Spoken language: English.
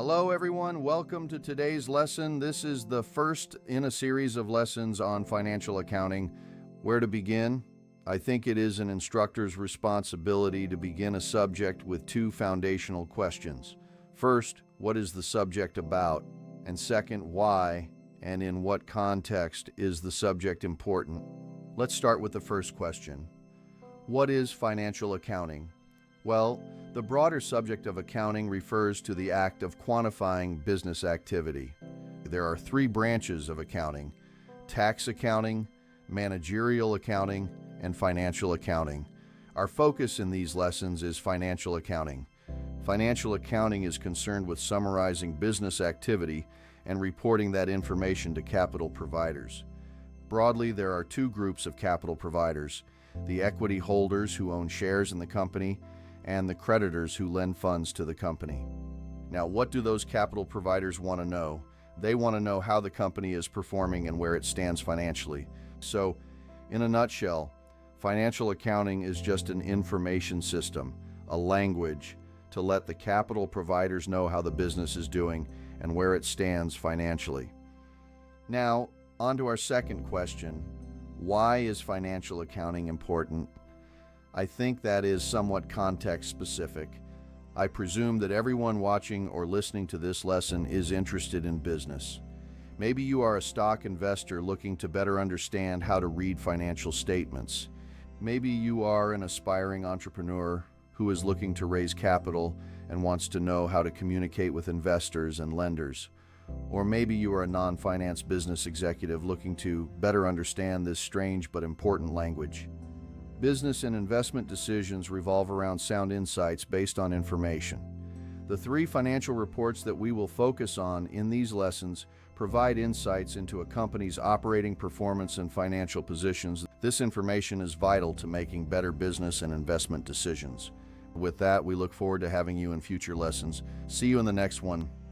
Hello everyone, welcome to today's lesson. This is the first in a series of lessons on financial accounting. Where to begin? I think it is an instructor's responsibility to begin a subject with two foundational questions. First, what is the subject about? And second, why and in what context is the subject important? Let's start with the first question. What is financial accounting? Well, the broader subject of accounting refers to the act of quantifying business activity. There are three branches of accounting: tax accounting, managerial accounting, and financial accounting. Our focus in these lessons is financial accounting. Financial accounting is concerned with summarizing business activity and reporting that information to capital providers. Broadly, there are two groups of capital providers: the equity holders who own shares in the company and the creditors who lend funds to the company. Now, what do those capital providers want to know? They want to know how the company is performing and where it stands financially. So, in a nutshell, financial accounting is just an information system, a language, to let the capital providers know how the business is doing and where it stands financially. Now, on to our second question. Why is financial accounting important? I think that is somewhat context specific. I presume that everyone watching or listening to this lesson is interested in business. Maybe you are a stock investor looking to better understand how to read financial statements. Maybe you are an aspiring entrepreneur who is looking to raise capital and wants to know how to communicate with investors and lenders. Or maybe you are a non-finance business executive looking to better understand this strange but important language. Business and investment decisions revolve around sound insights based on information. The three financial reports that we will focus on in these lessons provide insights into a company's operating performance and financial positions. This information is vital to making better business and investment decisions. With that, we look forward to having you in future lessons. See you in the next one.